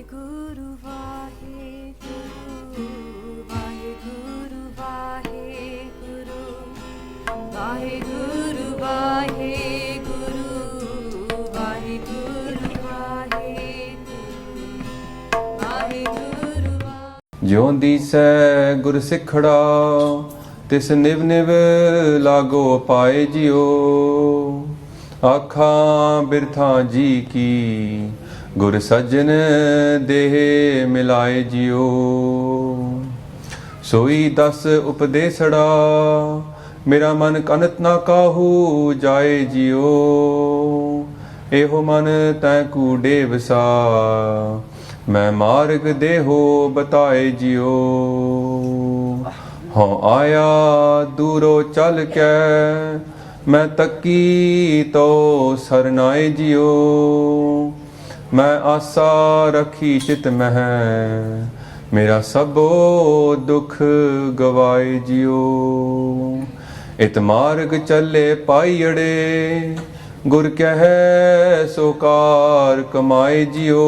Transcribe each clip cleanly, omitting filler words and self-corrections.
VahiGuru, VahiGuru, VahiGuru, VahiGuru, VahiGuru, VahiGuru, VahiGuru, VahiGuru, ਜਿਉਂ ਦੀਸੈ ਗੁਰ ਸਿੱਖੜਾ ਤਿਸ ਨਿਵ ਨਿਵ ਲਾਗੋ ਪਾਏ ਜਿਉ ਆਖਾਂ ਬਿਰਥਾਂ ਜੀ ਕੀ ਗੁਰ ਸੱਜਣ ਦੇਹ ਮਿਲਾਏ ਜਿਉ ਸੋਈ ਦਸ ਉਪਦੇਸੜਾ ਮੇਰਾ ਮਨ ਕਨਤ ਨਾ ਕਾਹੂ ਜਾਏ ਜਿਉ ਇਹੋ ਮਨ ਤੈ ਕੂੜੇ ਵਸਾ ਮੈਂ ਮਾਰਗ ਦੇਹੋ ਬਤਾਏ ਜਿਉ ਹਾਂ ਆਇਆ ਦੂਰੋਂ ਚੱਲ ਕੇ ਮੈਂ ਤੱਕੀ ਤੋ ਸਰਨਾਏ ਜਿਉ ਮੈਂ ਆਸਾ ਰੱਖੀ ਚਿਤ ਮਹਿ ਮੇਰਾ ਸਭੋ ਦੁਖ ਗਵਾਏ ਜਿਉ ਇਤ ਮਾਰਗ ਚੱਲੇ ਪਾਈੜੇ ਗੁਰ ਕਹਿ ਸੋ ਕਾਰ ਕਮਾਏ ਜਿਉ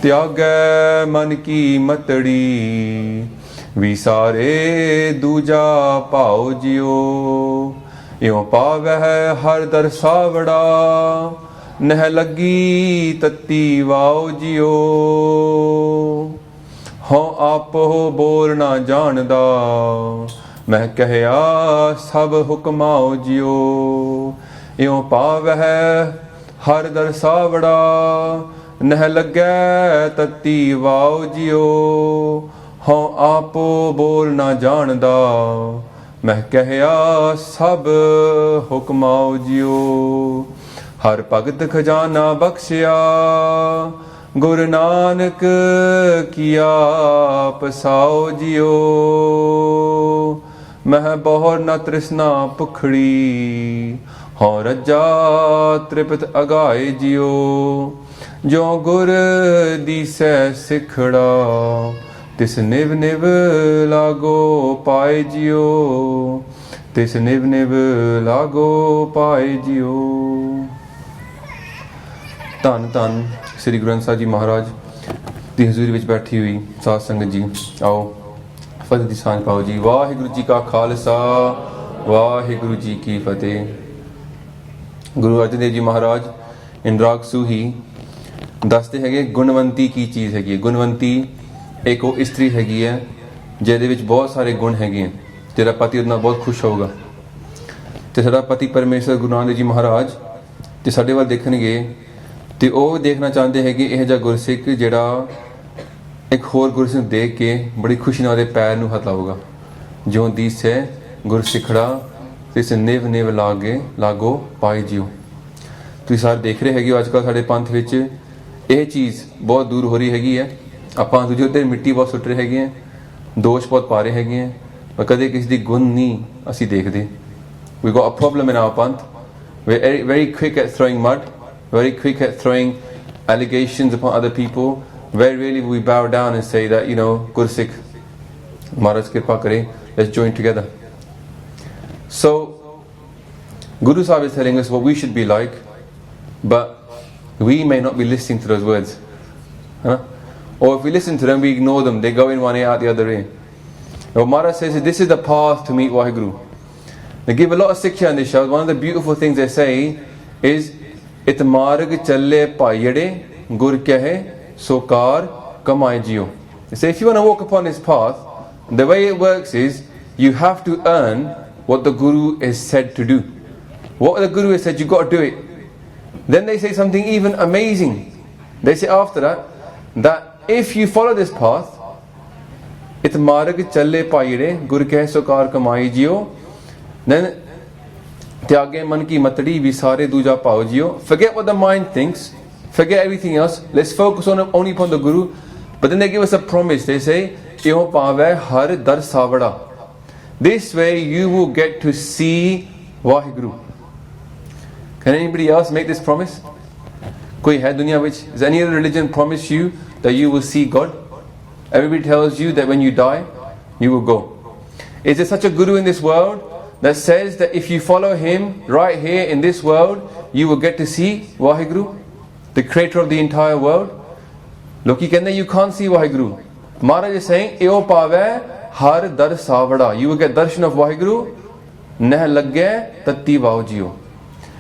ਤਿਆਗੈ ਮਨ ਕੀ ਮਤੜੀ ਵਿਸਾਰੇ ਦੂਜਾ ਭਾਉ ਜਿਉ ਇਉ ਪਾਵਹਿ ਹਰ ਦਰਸਾਵੜਾ ਨਹਿ ਲੱਗੀ ਤਤੀ ਵਾਉ ਜਿਉ ਹਉ ਆਪੋ ਬੋਲ ਨਾ ਜਾਣਦਾ ਮੈਂ ਕਹਿਆ ਸਭ ਹੁਕਮਾਉ ਜਿਉ ਇਉ ਪਾਵਹਿ ਹਰ ਦਰਸਾਵੜਾ ਨਹਿ ਲੱਗੈ ਤਤੀ ਵਾਉ ਜਿਉ ਹਉ ਆਪੋ ਬੋਲ ਨਾ ਜਾਣਦਾ ਮੈਂ ਕਹਿਆ ਸਭ ਹੁਕਮਾਉ ਜਿਉ ਹਰ ਭਗਤ ਖਜ਼ਾਨਾ ਬਖਸ਼ਿਆ ਗੁਰੂ ਨਾਨਕ ਕੀਆ ਪਸਾਉ ਜਿਉ ਮਹਿ ਬਹੁਰ ਨ ਤ੍ਰਿਸ਼ਨਾ ਭੁਖੜੀ ਹਉ ਰੱਜਾ ਤ੍ਰਿਪਤ ਅਗਾਏ ਜਿਉ ਜੋ ਗੁਰ ਦੀਸੈ ਸਿਖੜਾ ਤਿਸ ਨਿਵ ਨਿਵ ਲਾਗੋ ਪਾਏ ਜਿਉ ਤਿਸ ਨਿਵ ਨਿਵ ਲਾਗੋ ਪਾਏ ਜਿਉ ਧੰਨ ਧੰਨ ਸ੍ਰੀ ਗੁਰੂ ਗ੍ਰੰਥ ਸਾਹਿਬ ਜੀ ਮਹਾਰਾਜ ਦੀ ਹਜ਼ੂਰੀ ਵਿੱਚ ਬੈਠੀ ਹੋਈ ਸਾਧ ਸੰਗਤ ਜੀ, ਆਓ ਫਤਿਹ ਦੀ ਸਾਂਝ ਪਾਓ ਜੀ। ਵਾਹਿਗੁਰੂ ਜੀ ਕਾ ਖਾਲਸਾ ਵਾਹਿਗੁਰੂ ਜੀ ਕੀ ਫਤਿਹ। ਗੁਰੂ ਅਰਜਨ ਦੇਵ ਜੀ ਮਹਾਰਾਜ ਇੰਦਰਾਗ ਸੂਹੀ ਦੱਸਦੇ ਹੈਗੇ ਗੁਣਵੰਤੀ ਕੀ ਚੀਜ਼ ਹੈਗੀ ਹੈ। ਗੁਣਵੰਤੀ ਇੱਕ ਉਹ ਇਸਤਰੀ ਹੈਗੀ ਹੈ ਜਿਹਦੇ ਵਿੱਚ ਬਹੁਤ ਸਾਰੇ ਗੁਣ ਹੈਗੇ ਹੈ, ਤੇਰਾ ਪਤੀ ਉਹਦੇ ਨਾਲ ਬਹੁਤ ਖੁਸ਼ ਹੋਊਗਾ। ਤੇ ਸਾਡਾ ਪਤੀ ਪਰਮੇਸ਼ਰ ਗੁਰੂ ਨਾਨਕ ਦੇਵ ਜੀ ਮਹਾਰਾਜ ਤੇ ਸਾਡੇ ਵੱਲ ਦੇਖਣਗੇ ਤੇ ਉਹ ਦੇਖਣਾ ਚਾਹੁੰਦੇ ਹੈਗੇ ਇਹ ਜਿਹਾ ਗੁਰਸਿੱਖ ਜਿਹੜਾ ਇੱਕ ਹੋਰ ਗੁਰਸਿੱਖ ਨੂੰ ਦੇਖ ਕੇ ਬੜੀ ਖੁਸ਼ੀ ਨਾਲ ਉਹਦੇ ਪੈਰ ਨੂੰ ਹੱਥ ਲਾਊਗਾ। ਜਿਉਂ ਦੀਸੈ ਗੁਰਸਿੱਖੜਾ ਤਿਸ ਨਿਵ ਨਿਵ ਲਾਗੋ ਪਾਏ ਜਿਉ। ਤੁਸੀਂ ਸਾਰੇ ਦੇਖ ਰਹੇ ਹੈਗੇ ਹੋ ਅੱਜ ਕੱਲ੍ਹ ਸਾਡੇ ਪੰਥ ਵਿੱਚ ਇਹ ਚੀਜ਼ ਬਹੁਤ ਦੂਰ ਹੋ ਰਹੀ ਹੈਗੀ ਹੈ। ਆਪਾਂ ਦੂਜੇ ਉੱਤੇ ਮਿੱਟੀ ਬਹੁਤ ਸੁੱਟ ਰਹੇ ਹੈਗੇ ਹਾਂ, ਦੋਸ਼ ਬਹੁਤ ਪਾ ਰਹੇ ਹੈਗੇ ਹਾਂ, ਪਰ ਕਦੇ ਕਿਸੇ ਦੀ ਗੁਣ ਨਹੀਂ ਅਸੀਂ ਦੇਖਦੇ। We got a problem in our panth. We're very quick at throwing mud, very quick at throwing allegations upon other people. Where really we bow down and say that, Gursikh, Maharaj Kripa Kare, let's join together. So, Guru Sahib is telling us what we should be like, but we may not be listening to those words. Or if we listen to them, we ignore them. They go in one ear, out the other ear. What Maharaj says is this is the path to meet VahiGuru. They give a lot of siksha in this show. One of the beautiful things they say is, It marg challe paayade gur kahe sokar kamaye jiyo. They say if you want to walk upon this path, the way it works is you have to earn what the Guru is said to do. What the Guru has said, you got to do it. Then they say something even amazing. They say after that if you follow this path, it marg challe paayade gur kahe sokar kamaye jiyo, then त्यागे मन की मतड़ी विसारे दूजा पाओ जियो. Forget what the mind thinks, forget everything else, let's focus only upon the Guru. But then they give us a promise. They say इहो पावे हर दर Savda. This way you will get to see VahiGuru. Can anybody else make this promise? कोई है दुनिया ਵਿੱਚ? Does any other religion promise you that you will see God? Everybody tells you that when you die you will go. Is there such a Guru in this world that says that if you follow him right here in this world, you will get to see VahiGuru, the creator of the entire world? ਲੋਕੀ ਕਹਿੰਦੇ you can't see VahiGuru. Maharaj is saying eo pave har dar savada. You will get darshan of VahiGuru. Neh lagge tatti vao jiyo.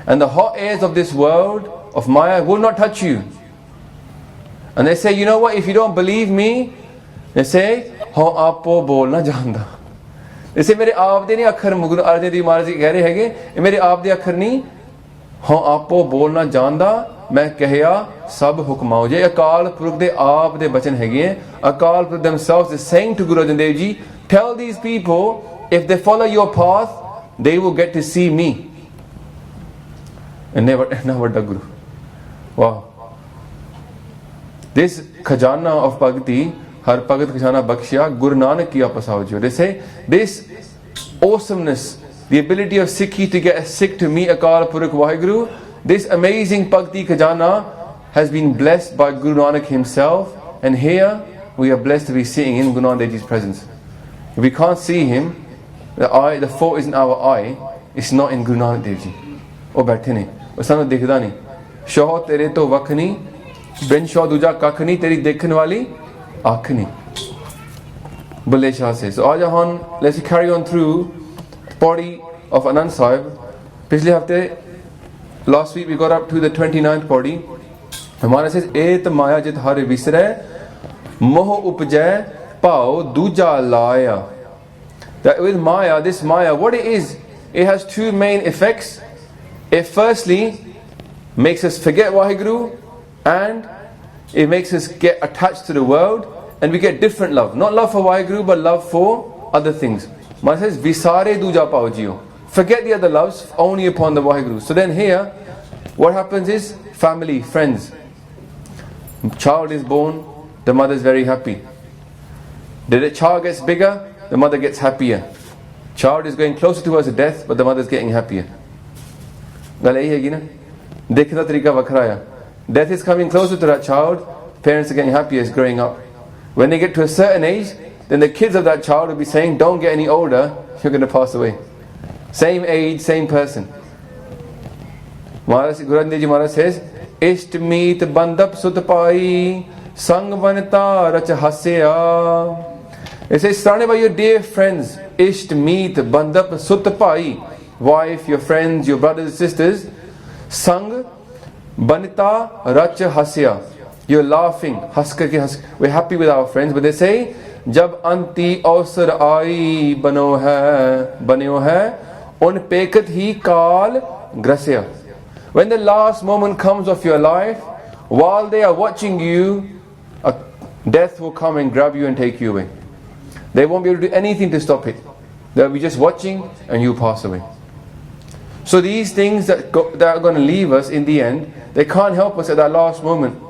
And the hot airs of this world of Maya will not touch you. And they say, you know what, if you don't believe me, they say, ho apo bolna janda. They say, mere aap de nahi akhar Guru Arjan Dev Maharaj ji keh rahe hege, ye mere aap de akhar nahi, ho apo bolna janda, main kahya sab hukmao. Je Akal Purukh de aap de bachan hege. Akal Purukh themselves is saying to Guru Arjan Dev Ji, tell these people, if they follow your path, they will get to see me. And never Guru. Wow. This khajana of bhakti, har bhagat khajana bakshya, Guru Nanak ki apasao. They say this awesomeness, the ability of Sikhi to get a Sikh to meet Akal Purukh VahiGuru, this amazing bhakti khajana has been blessed by Guru Nanak himself, and here we are blessed to be sitting in Guru Nanak Dev Ji's presence. If we can't see him, the fault isn't our eye, it's not in Guru Nanak Dev Ji. Oh baithe ne, oh sanu dikhda nahi. Shaw tere to vakh nahi, Ben Shaw duja kakh nahi, teri dekhan wali akh nahi. Bulle Shah says. So Ajahan, let's carry on through the Pauri of Anand Sahib. Piछle hafte, last week we got up to the 29th Pauri. Maharaj says, Et maya jit hare visre, moh upjay pao duja laya. That with Maya, this Maya, what it is, it has two main effects. It firstly makes us forget VahiGuru, and it makes us get attached to the world, and we get different love. Not love for VahiGuru, but love for other things. Maya says, Visare duja pao jiyo. Forget the other loves, only upon the VahiGuru. So then here, what happens is, family, friends. Child is born, the mother is very happy. The child gets bigger, the mother gets happier. Child is going closer towards the death, but the mother is getting happier. Death is coming closer to that child, parents are getting happier as growing up. When they get to a certain age, then the kids of that child will be saying, don't get any older, you're going to pass away. Same age, same person. Guru Arjan Dev Ji Maharaj says, Isht meet bandap sutpai, sang vanita rach hasya. It says, surrounded by your dear friends, Isht meet bandap sutpai, wife, your friends, your brothers and sisters, sang banita rach hasya. You're laughing, we're happy with our friends, but they say, Jab anti avsar aayi bano hai, un pekat hi kaal grasya. When the last moment comes of your life, while they are watching you, death will come and grab you and take you away. They won't be able to do anything to stop it. They'll be just watching and you pass away. So these things that are going to leave us in the end, they can't help us at that last moment.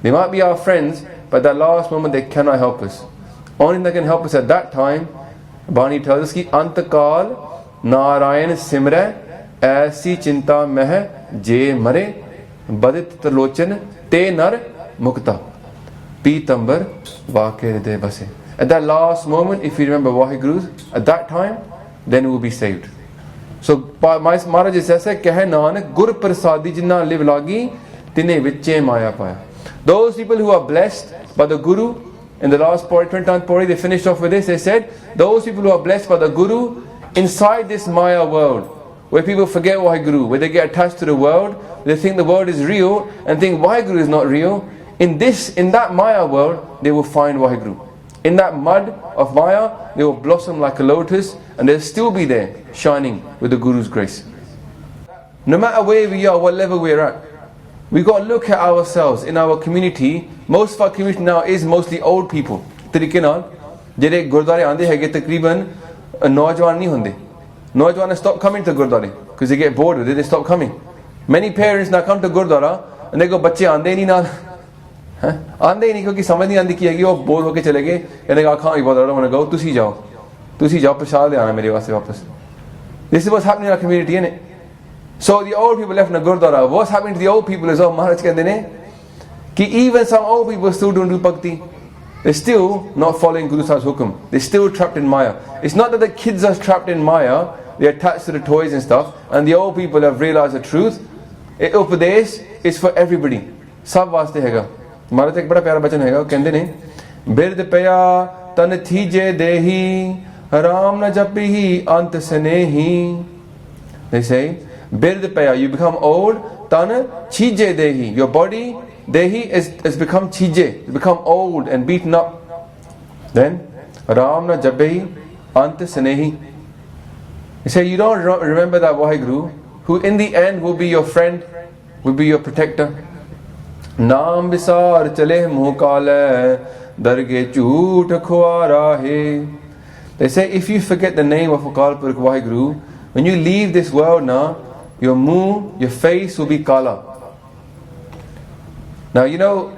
They might be our friends, but at that last moment they cannot help us. Only thing that can help us at that time, Bani tells us, ki antakal Narayan simre aisi chinta meh je mare badit talochan te nar mukta pitambar vaake de base. At that last moment, if you remember VahiGuru, at that time, then you will be saved. So Maharaj says, Keh Nanak Gur Prasadi Jinna live lagi tine viche maya paya. Those people who are blessed by the Guru, in the last Pauri, 29th Pauri, they finished off with this. They said, those people who are blessed by the Guru, inside this Maya world, where people forget VahiGuru, where they get attached to the world, they think the world is real, and think VahiGuru is not real. In that Maya world, they will find VahiGuru. In that mud of Maya, they will blossom like a lotus, and they'll still be there, shining with the Guru's grace. No matter where we are, what level we're at, we got to look at ourselves in our community. Most of our community now is mostly old people. तरीके नाल जेरे गुरुद्वारे आंदे हैगे तकरीबन नौजवान नहीं होंदे. Nojwan stop coming to Gurdwara because they get bored with it, they stop coming. Many parents now come to Gurdwara and they go, बच्चे आंदे नहीं ना, आंदे ही नहीं क्योंकि समझ नहीं आंदी की है कि वो बोर होके चले गए. कहने का I don't want to go. तुसी जाओ प्रसाद ले आना मेरे वास्ते वापस. This is what's happening in our community, isn't it? So the old people left in the Gurdwara. What's happening to the old people is, Maharaj कहते ने कि even some old people still don't do bhakti. They're still not following Guru Sahib's hukum. They're still trapped in Maya. It's not that the kids are trapped in Maya, they're attached to the toys and stuff, and the old people have realized the truth. Upadesh is for everybody. Sab vaste hega. महाराज एक बड़ा प्यारा बचन है, कहते ने बिरद पया तन थीजे देही राम न जपी अंत स्नेही. They say bird paya, you become old. Tan chije dehi, your body dehi has become chije, it's become old and beaten up. Then Ram na jabehi ant snehi. They say you don't remember that VahiGuru, who in the end will be your friend, will be your protector. Naam bisar chale muh kale darge jhoot khwara hai. They say if you forget the name of Akal Purkh VahiGuru, when you leave this world now, your muh, your face will be kala. Now you know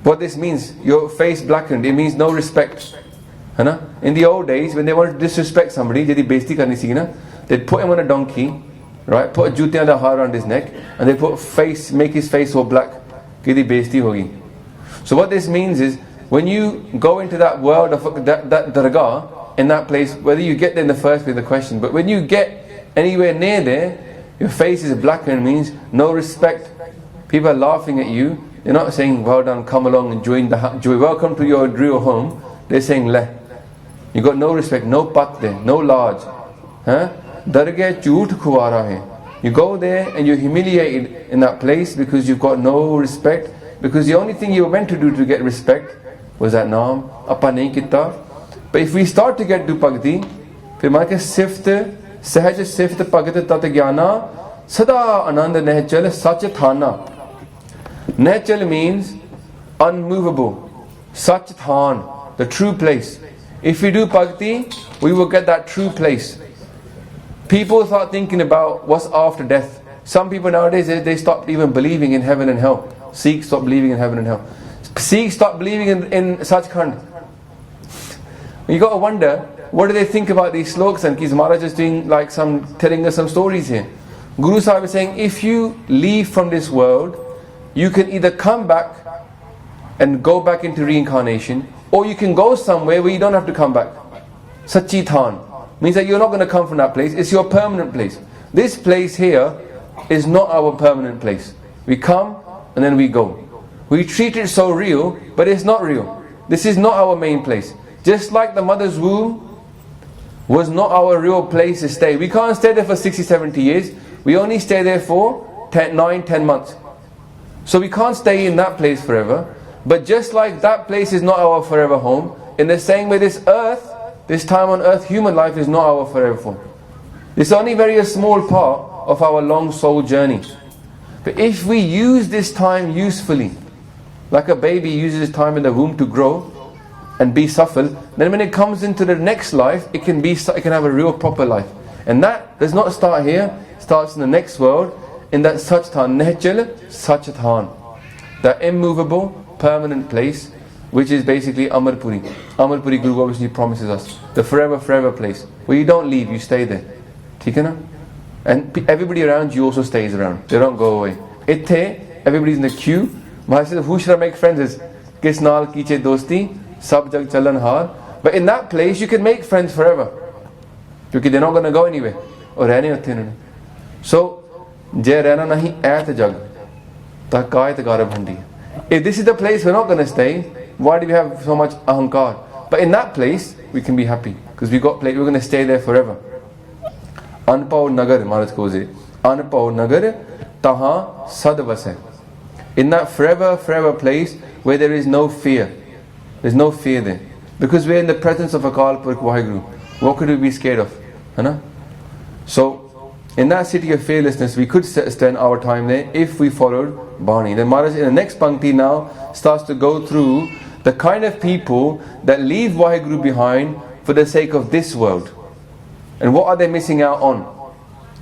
what this means, your face blackened, it means no respect. In the old days, when they wanted to disrespect somebody, they'd put him on a donkey, right? Put a jutya da har around his neck, and they make his face all black. So what this means is, when you go into that world of that dargah, in that place, whether you get there in the first place, the question, but when you get anywhere near there, your face is blackened, means no respect. People are laughing at you. They're not saying, well done, come along and join welcome to your real home. They're saying, leh. You got no respect, no pat there, no large. Dargah jhoot khwara hai. You go there and you're humiliated in that place because you've got no respect, because the only thing you were meant to do to get respect was that naam. Appa nahi kita. But if we start to get to bhakti, फिर मान के सिफ्त सहज सिफ्त भगत तत ज्ञाना sada anand nehchal sach thana. Nehchal means unmovable, sach than, the true place. If we do bhakti, we will get that true place. People start thinking about what's after death. Some people nowadays, they stop even believing in heaven and hell. Sikhs stop believing in heaven and hell. Sikhs stop believing in Sachkhand. You got to wonder, what do they think about these slokas? And Kis Maharaj is doing like telling us some stories here. Guru Sahib is saying, if you leave from this world, you can either come back and go back into reincarnation, or you can go somewhere where you don't have to come back. Sachi Than means that you're not going to come from that place, it's your permanent place. This place here is not our permanent place. We come and then we go. We treat it so real, but it's not real. This is not our main place. Just like the mother's womb was not our real place to stay. We can't stay there for 60, 70 years. We only stay there for 9, 10 months. So we can't stay in that place forever. But just like that place is not our forever home, in the same way this earth, this time on earth, human life is not our forever home. It's only a small part of our long soul journey. But if we use this time usefully, like a baby uses his time in the womb to grow and be SOUTHALL, then when it comes into the next life, it can have a real proper life. And that does not start here, it starts in the next world, in that Sachtan, Nehchal Sachatan, that immovable, permanent place, which is basically Amarpuri. Amarpuri Guru Gobind promises us, the forever place, where you don't leave, you stay there. ठीक है ना? And everybody around you also stays around, they don't go away. Itthe, everybody's in the queue. Maharaj says, who should I make friends with? Kis naal kiche dosti, sab jag chalan har. But in that place you can make friends forever, because they're not going to go anywhere. Or rehne utthe unhone. So, je rehna nahi aat jag, ta kaayat gara bhandi. If this is the place we're not going to stay, why do we have so much ahankar? But in that place we can be happy, because we're going to stay there forever. Anpao Nagar, Maharaj goes it. Anpao Nagar taha sadvas. In that forever place where there is no fear. There's no fear there. Because we're in the presence of Akal Purkh VahiGuru. What could we be scared of? So, in that city of fearlessness, we could spend our time there if we followed Bani. Then Maharaj in the next Pankti now starts to go through the kind of people that leave VahiGuru behind for the sake of this world. And what are they missing out on?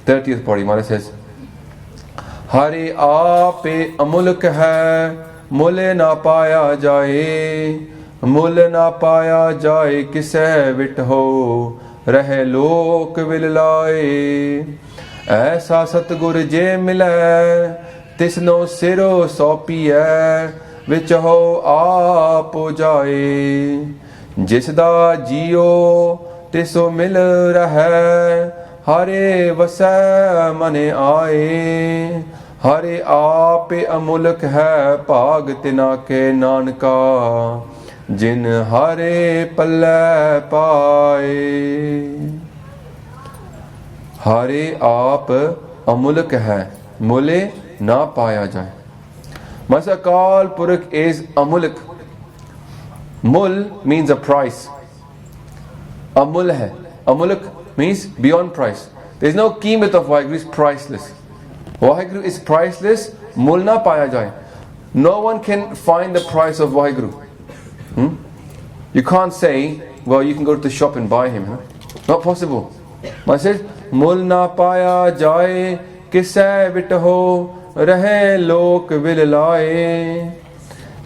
30th Pauri, Maharaj says, Hari aape Amulak hai, mule na paaya jaae, mule na paaya jaae kiseh vit ho, rahe lok vil laae. Aisa satgur je milai, tisno siro sopiye, vich ho aap jaae. Jisda jio तिसो मिल रहा हरे वसै मने आए हरे आप अमुलक है भाग तिना के नानका जिन हरे पल्ले पाए। हरे आप अमुलक है, मुले ना पाया जाए। Mas Akal Purakh is Amulak. Mul means a price. Amul hai. Amulak means beyond price. There is no qeemat of VahiGuru, is priceless. VahiGuru is priceless. Mul na paya jaye. No one can find the price of VahiGuru. You can't say, well, you can go to the shop and buy him. Not possible. Man says, Mul na paya jaye kisai vitaho rahe lok vil laye.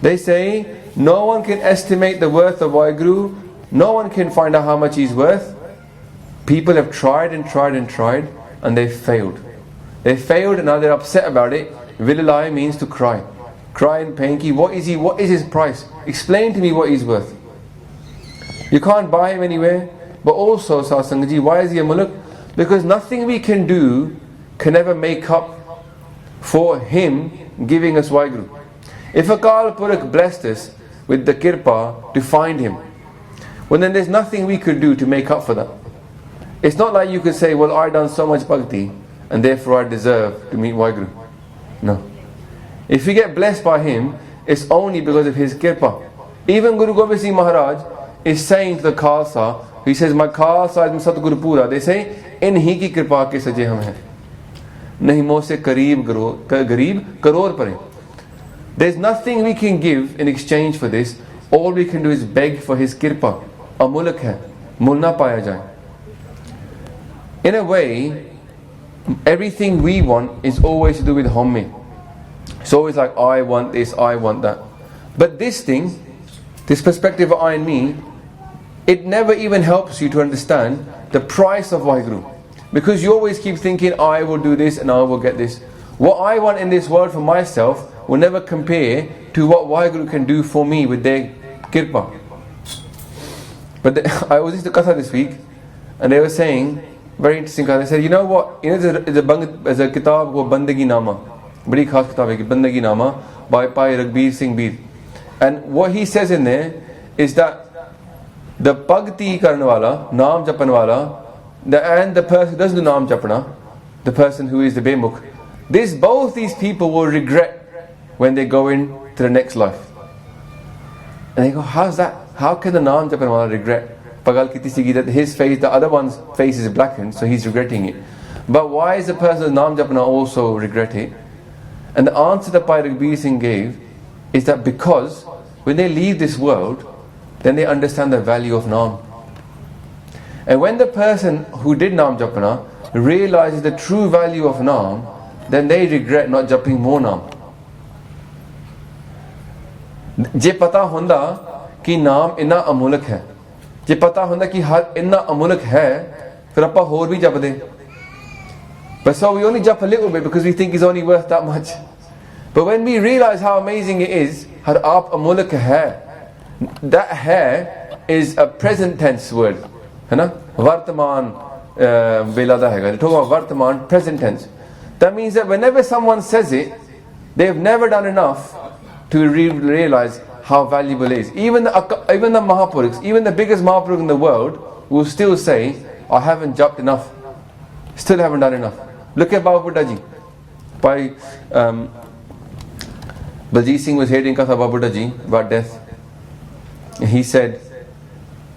They say, no one can estimate the worth of VahiGuru. No one can find out how much he's worth. People have tried and tried and tried, and they failed. They failed and now they're upset about it. Vililai means to cry. Cry in pain. Ki, what is he? What is his price? Explain to me what he's worth. You can't buy him anywhere. But also, Sasangaji, why is he a muluk? Because nothing we can do can ever make up for him giving us VahiGuru. If Akal Purakh blessed us with the kirpa to find him, well then there's nothing we could do to make up for that. It's not like you could say, well, I done so much bhakti and therefore I deserve to meet VahiGuru. No. If we get blessed by him, it's only because of his kirpa. Even Guru Gobind Singh Maharaj is saying to the Khalsa, he says, my Khalsa is Satguru Pura. They say, in hi ki kirpa ke saje hum hain. Nahi mo se kareeb karor pare. There's nothing we can give in exchange for this. All we can do is beg for his kirpa. Amulak hai, mul na paya jaye. In a way, everything we want is always to do with hommi. It's always like, I want this, I want that. But this thing, this perspective of I and me, it never even helps you to understand the price of VahiGuru. Because you always keep thinking, I will do this and I will get this. What I want in this world for myself will never compare to what VahiGuru can do for me with their kirpa. But I was listening to Katha this week, and they were saying, very interesting Katha, they said, you know what, there's a kitab called Bandagi Nama. Badi khas kitab hai, Bandagi Nama, by Raghbir Singh Bir. And what he says in there is that the bhakti karne wala, naam japan wala, and the person who doesn't do naam japana, the person who is the bemukh, both these people will regret when they go into the next life. And they go, how's that? How can the naam japan wala regret? Pagal kiti sigi that his face, the other one's face is blackened, so he's regretting it. But why is the person who's naam japana also regret it? And the answer that Raghbir Singh gave is that because when they leave this world, then they understand the value of naam. And when the person who did naam japana realizes the true value of naam, then they regret not japing more naam. Je pata honda ki naam inna amulak hai, je pata honda ki har inna amulak hai, fir appa hor bhi jap de. But so we only jap a little bit because we think it's only worth that much. But when we realize how amazing it is, har aap amulak hai, that hai is a present tense word. है ना, वर्तमान वेला दा हैगा. Talk about वर्तमान, present tense. That means that whenever someone says it, they've never done enough to realize how valuable it is. Even the Mahapurukhs, even the biggest Mahapurukh in the world will still say, I haven't japped enough, still haven't done enough. Look at Baba Buddha Ji. By Baljeet Singh was hearing Katha Baba Buddha Ji about death. And he said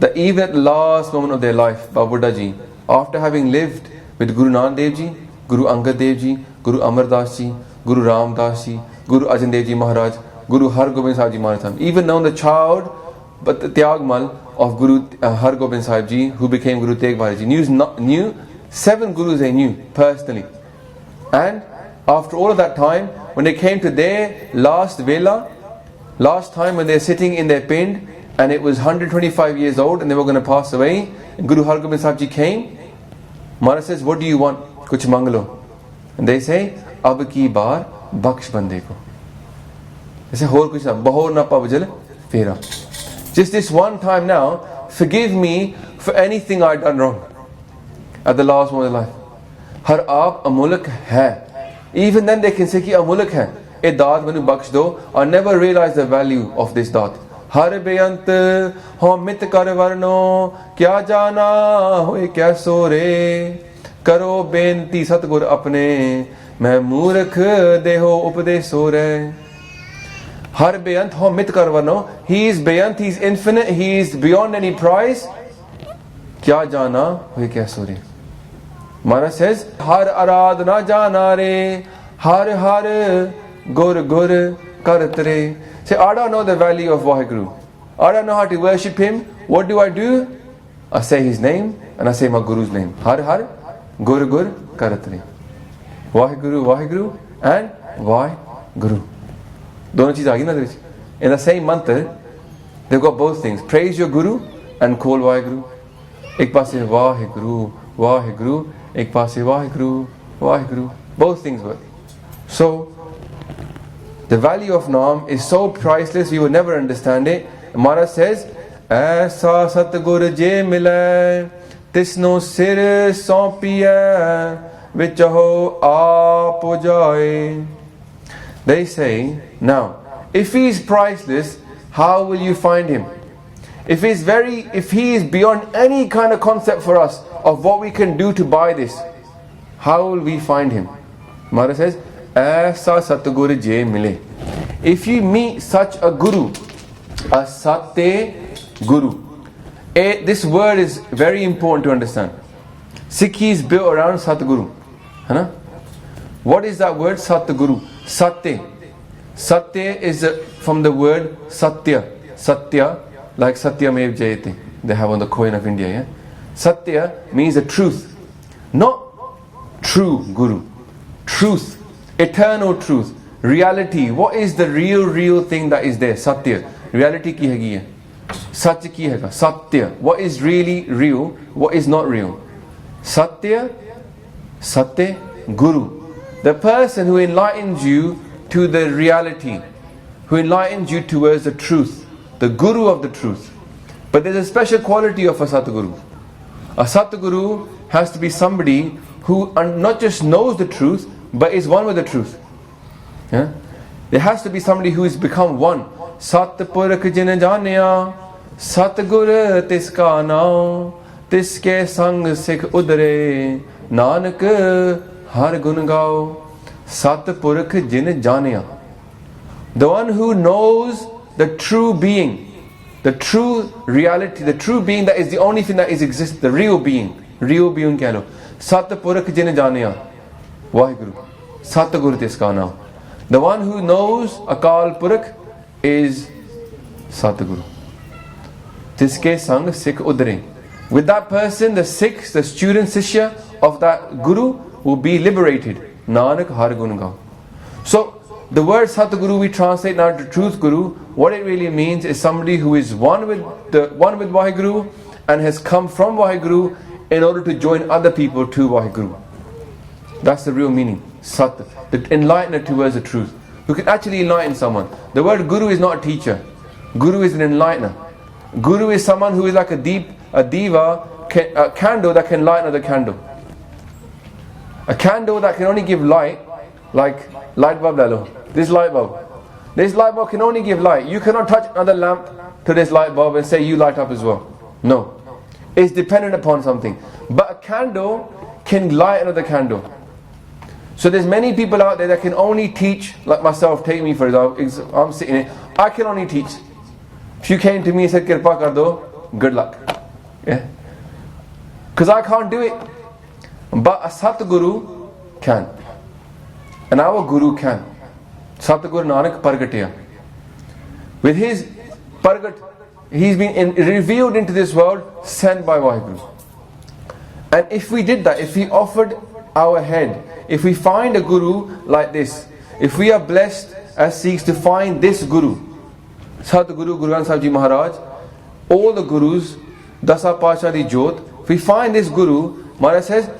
that even at the last moment of their life, Baba Buddha Ji, after having lived with Guru Nanak Dev Ji, Guru Angad Dev Ji, Guru Amar Das Ji, Guru Ram Das Ji, Guru Arjan Dev Ji Maharaj, Guru Har Gobind Sahib Ji Maharaj, even known the child, but the Tyagmal of Guru Har Gobind Sahib Ji, who became Guru Tegh Bahari Ji, knew 7 Gurus they knew personally. And after all of that time, when they came to their last vela, last time when they're sitting in their pind, and it was 125 years old and they were going to pass away, and Guru Har Gobind Sahib Ji came. Maharaj says, what do you want? Kuch mangalo. And they say, ab ki bar baksh bande ko. They say, hor kuch na, bahor na pavjal fera. Just this one time now, forgive me for anything I've done wrong at the last moment of life. Har aap amulak hai. Even then they can say ki Amulak hai, eh daat manu baksh do, or never realize the value of this daat. Har beyant ho mit kar varno, kya jana hoye kaiso re, karo benti satgur apne, main moorakh deho updeso re. Har beyant ho mit kar varno, he is beyant, he is infinite, he is beyond any price. Kya jana hoye kaiso re. Maharaj says, har arad na jana re, har har gur gur karat re. Say, I don't know the value of VahiGuru. I don't know how to worship him. What do? I say his name and I say my Guru's name. Har har gur gur karat re. VahiGuru, VahiGuru and VahiGuru. Dono cheez aa gayi na idhar vich. In the same mantra, they've got both things. Praise your Guru and call VahiGuru. Ek paase VahiGuru, VahiGuru. Ek paase VahiGuru, VahiGuru. Both things work. So, the value of Naam is so priceless, we will never understand it. Maharaj says, Aisa Satgur je milai, tisno sir sompiya, vichaho aap jaae. They say, now, if he is priceless, how will you find him? If he is beyond any kind of concept for us of what we can do to buy this, how will we find him? Maharaj says, Aisa Satgur je mile. If you meet such a Guru, a Satya Guru, this word is very important to understand. Sikhi is built around Satguru. What is that word? Satguru. Satya. Satya is from the word Satya. Satya, like Satyamev Jayate, they have on the coin of India. Yeah? Satya means the truth. Not true Guru. Truth. Eternal truth. Reality. What is the real thing that is there? Satya. Reality ki hegi hai. Sach ki hega. Satya. What is really real? What is not real? Satya. Satya Guru. The person who enlightens you to the reality. Who enlightens you towards the truth. The Guru of the truth. But there's a special quality of a Satguru. A Satguru has to be somebody who not just knows the truth, but is one with the truth. Yeah? There has to be somebody who has become one. Satpurakh jin janiya, Satgur tiska nao, tiske sang sikh udre, Nanak har gun gao. Satpurakh jin janiya. The one who knows the true being, the true reality, the true being that is the only thing that is exists, the real being keh lo. Satpurakh jin janiya. VahiGuru. Satguru tiska nao. The one who knows Akal Purakh is Satguru. Tiske sang Sikh udre. With that person, the Sikhs, the student Sishya of that Guru will be liberated. Nanak har gun gao. So, the word Satguru we translate now to Truth Guru. What it really means is somebody who is one with VahiGuru and has come from VahiGuru in order to join other people to VahiGuru. That's the real meaning. Sat, the enlightener towards the truth. Who can actually enlighten someone. The word Guru is not a teacher. Guru is an enlightener. Guru is someone who is like a diva, a candle that can light another candle. A candle that can only give light, like light bulb lalo. This light bulb. This light bulb can only give light. You cannot touch another lamp to this light bulb and say you light up as well. No. It's dependent upon something. But a candle can light another candle. So there's many people out there that can only teach, like myself, take me for example, I'm sitting here, I can only teach. If you came to me and said, Kirpa kar do, good luck. Yeah? Because I can't do it. But a Satguru can. And our Guru can. Satguru Nanak Pargatiya. With his Pargat, he's been revealed into this world, sent by VahiGuru. And if we did that, if we offered our head, if we find a Guru like this, if we are blessed as Sikhs to find this Guru, Sadguru Guru Anand Sahib Maharaj, all the Gurus, Dasa Pacha di Jot, if we find this Guru, Maharaj says,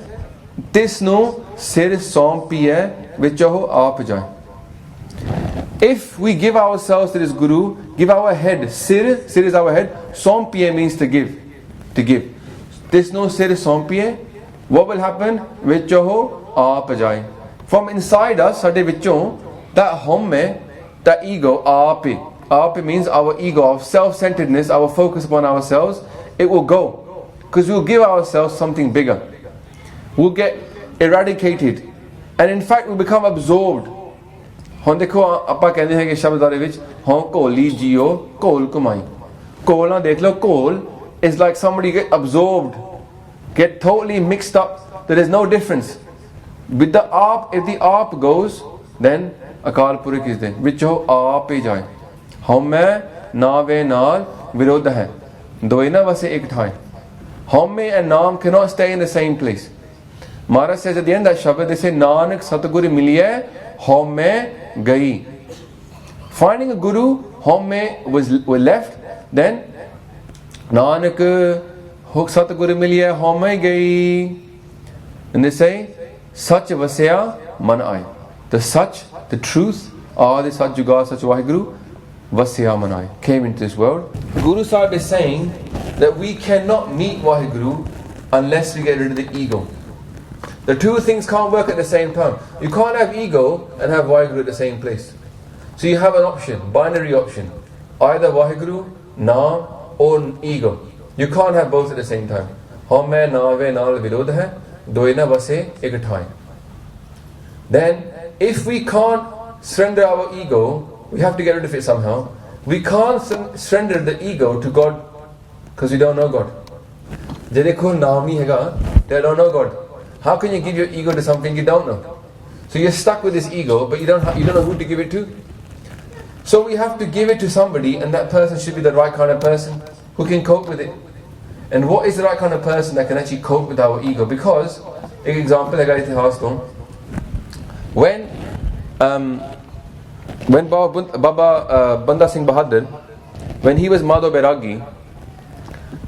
Tisno sir sompiya vichaho aap jaye. If we give ourselves to this Guru, give our head, sir is our head, sompiya means to give. Tisno sir sompiya, what will happen? Vichaho aap jaye. From inside us, ਸਾਡੇ ਵਿੱਚੋਂ, that ਹਉਮੈ, that ego, ਆਪੇ. Ape means our ego, our self-centeredness, our focus upon ourselves, it will go. Because we'll give ourselves something bigger. We'll get eradicated. And in fact, we'll become absorbed. ਹੁਣ ਦੇਖੋ ਆਪਾਂ ਕਹਿੰਦੇ ਹਾਂ ਕਿ ਸ਼ਬਦਾਂ ਵਿੱਚ ਹਾਂ ਘੋਲੀ ਜੀਓ ਘੋਲ ਘੁਮਾਈ ਘੋਲ ਨਾ ਦੇਖ ਲਓ ਘੋਲ is like somebody get absorbed, get totally mixed up. There is no difference. With the aap, if the aap goes, then Akal Purakh is there. Vichho aap hi jaye. ਹਉਮੈ ਨਾਵੇ ਨਾਲ ਵਿਰੋਧ ਹੈ ਦੋਏ ਨਾ ਵਸੇ ਇੱਕ ਥਾਂ ਹਉਮੈ and ਨਾਮ cannot stay in the same place. Maharaj says at the end of that Shabad, they say Nanak Satguru miliye haume gayi. Finding a guru, haume was left. Then Nanak Satguru miliye haume gayi. And they say Sach vasya man aaye. The Sach, the truth, the Sach Jugaad, Sach VahiGuru, vasya man aaye, came into this world. Guru Sahib is saying that we cannot meet VahiGuru unless we get rid of the ego. The two things can't work at the same time. You can't have ego and have VahiGuru at the same place. So you have an option, binary option. Either VahiGuru, Naam or ego. You can't have both at the same time. Haume naave naal virodh hai, doe na vase ek thai. Then if we can't surrender our ego, we have to get rid of it somehow. We can't surrender the ego to God because we don't know God. They don't know God. How can you give your ego to something you don't know? So you're stuck with this ego, but you don't know who to give it to. So we have to give it to somebody, and that person should be the right kind of person who can cope with it. And what is the right kind of person that can actually cope with our ego? Because, an example, when Baba Banda Singh Bahadur, when he was Madhav Bairagi,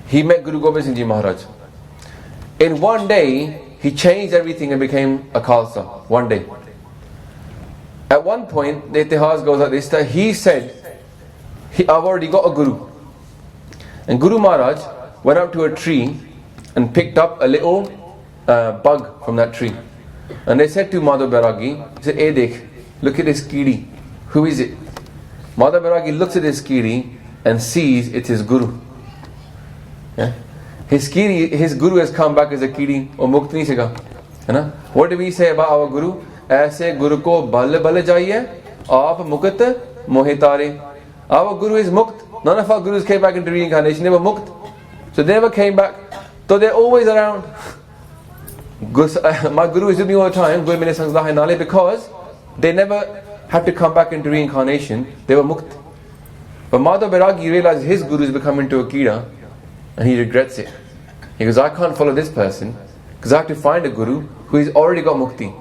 he met Guru Gobind Singh Ji Maharaj. In one day, he changed everything and became a Khalsa. One day. At one point, the itihas goes like this, that he said, I've already got a Guru. And Guru Maharaj went up to a tree and picked up a little bug from that tree. And they said to Madhav Bairagi, he said, "Hey, dekh, look at this kiri. Who is it?" Madhav Bairagi looks at this kiri and sees it's his Guru. Yeah? His Guru has come back as a kiri or mukt nahi siga. What do we say about our Guru? Aise Guru ko bal bal jaiye, aap mukt mohe tare. Our Guru is mukt. None of our Gurus came back into reincarnation. They were mukt. So they never came back. So they're always around. My Guru is with me all the time, because they never had to come back into reincarnation. They were mukt. But Madhav Bairagi realized his Guru is becoming to a kira, and he regrets it. He goes, I can't follow this person because I have to find a Guru who has already got mukti.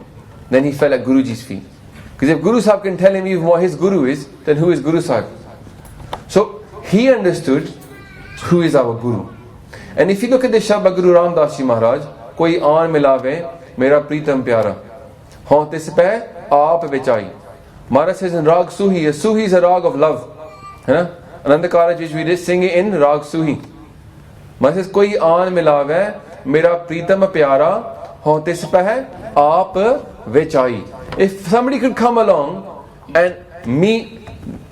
Then he fell at Guruji's feet. Because if Guru Sahib can tell him even what his Guru is, then who is Guru Sahib? So he understood who is our Guru. And if you look at the Shabad Guru Ramdas Ji Maharaj, koi aan milave mera pritam pyara, haun tis pe aap vichai. Maharaj says in Rag Suhi, Suhi is a rag of love. Ananda Karaj which we did sing it in Rag Suhi. Maharaj says koi aan milave mera pritam pyara, haun tis pe aap vichai. If somebody could come along and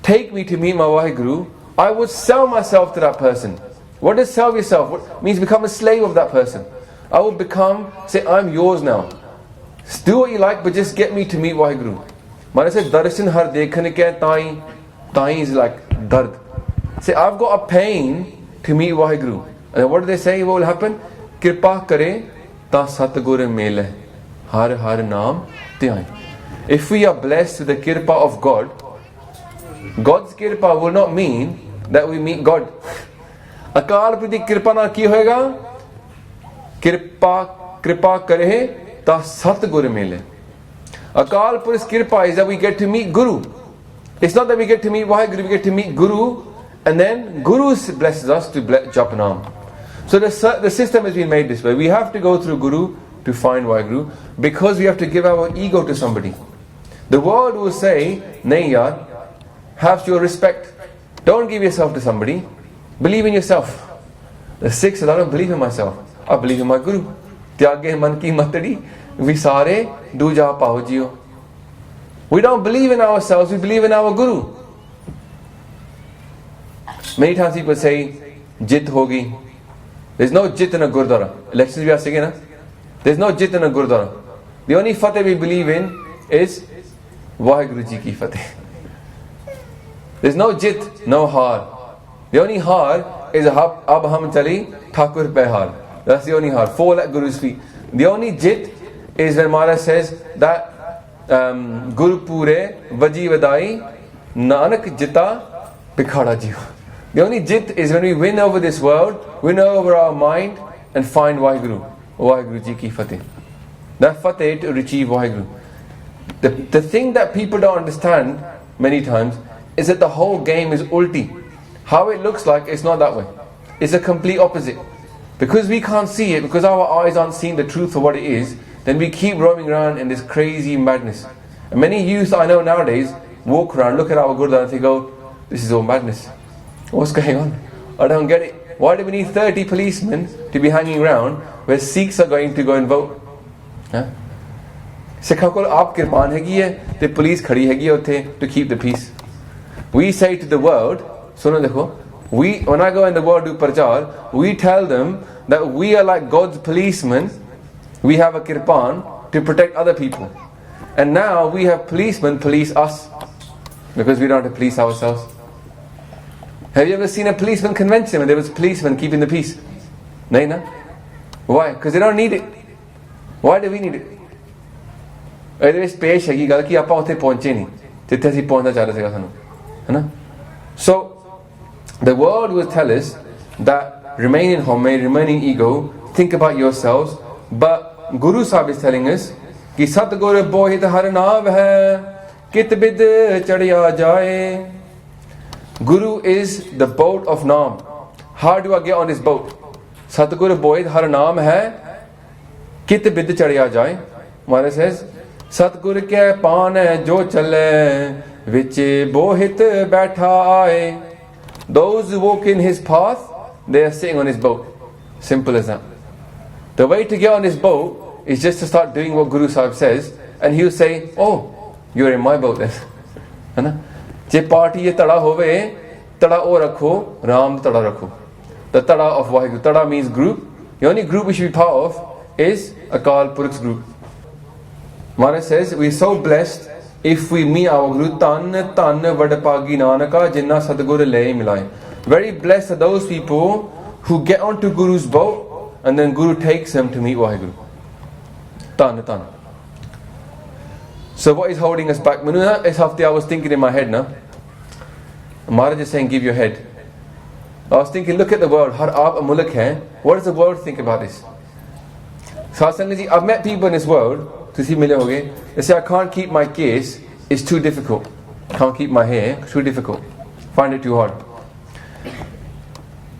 take me to meet my VahiGuru, I would sell myself to that person. What does sell yourself? What means become a slave of that person. I would say, I'm yours now. Do what you like, but just get me to meet VahiGuru. Maharaj says, darshan har dekhane ke ta'i. Ta'i is like dard. Say, I've got a pain to meet VahiGuru. And what do they say? What will happen? Kripa kare ta satgur mele. Har har naam tyai. If we are blessed with the kirpa of God, God's kirpa will not mean that we meet God. Akal prati kirpa na ki hoega? Kripa kare ta satgur mele. Akal Pur's kirpa is that we get to meet Guru. It's not that we get to meet VahiGuru, we get to meet Guru, and then Guru blesses us to jap naam. So the system has been made this way. We have to go through Guru to find VahiGuru because we have to give our ego to somebody. The world will say, nahi yaar, have your respect. Don't give yourself to somebody. Believe in yourself. The Sikh said, I don't believe in myself. I believe in my Guru. Tyage man ki matadi, we sare duja pao jiyo. We don't believe in ourselves, we believe in our Guru. Many times people say, Jit hogi. There's no Jit in a Gurdwara. Elections we are saying, na? There's no Jit in a Gurdwara. The only Fateh we believe in is VahiGuru Ji ki Fateh. There's no Jit, no Har. The only Har is Ab Hum Chali Thakur Pe Har. That's the only Har. Fall at Guru's feet. The only Jit is when Maharaj says that Guru Pure Vaji Vadai Nanak Jita Pikhada Jiva. The only Jit is when we win over this world, win over our mind and find VahiGuru. VahiGuru Ji ki Fateh. That Fateh to achieve VahiGuru. The thing that people don't understand many times is that the whole game is ulti. How it looks like, it's not that way. It's a complete opposite. Because we can't see it, because our eyes aren't seeing the truth of what it is, then we keep roaming around in this crazy madness. And many youth I know nowadays walk around, look at our Gurdwara and think, oh, this is all madness. What's going on? I don't get it. Why do we need 30 policemen to be hanging around where Sikhs are going to go and vote? Sikha kol aap kirpan hegi hai, the police khadi hegi hai to keep the peace. We say to the world, suno dekho, when I go in the world do prachar, we tell them that we are like God's policemen. We have a kirpan to protect other people. And now we have policemen police us because we don't have to police ourselves. Have you ever seen a policeman convention when there was policemen keeping the peace? No, no. Why? Because they don't need it. Why do we need it? So the world will tell us that remain in home, remain in ego, think about yourselves. But Guru Sahib is telling us कि सतगुर बोहित हर नाव है कित बिद चढ़िया जाए. Guru is the boat of Naam. How do I get on this boat? Satguru bohit har naam hai kit bid chadiya jaye. Maharaj says Satgur ke paan jo chale vich bohit baitha aaye. Those who walk in his path, they are sitting on his boat. Simple as that. The way to get on his boat is just to start doing what Guru Sahib says, and he'll say, oh, you're in my boat then. Je party ye tada hove, tada o rakho, Ram tada rakho. The tada of VahiGuru. Tada means group. The only group we should be part of is Akal Purukh's group. Maharaj says, we are so blessed if we meet our Guru. Tan tan vadapagi nanaka jinna sadguru le milai. Very blessed are those people who get onto Guru's boat and then Guru takes them to meet VahiGuru. Tan tan. So what is holding us back? This hafte I was thinking in my head now. Maharaj is saying, give your head. I was thinking, look at the world. Har aap Amulak hai. What does the world think about this? Satsangji, I've met people in this world. They say, I can't keep my case. It's too difficult. Can't keep my hair. It's too difficult. Find it too hard.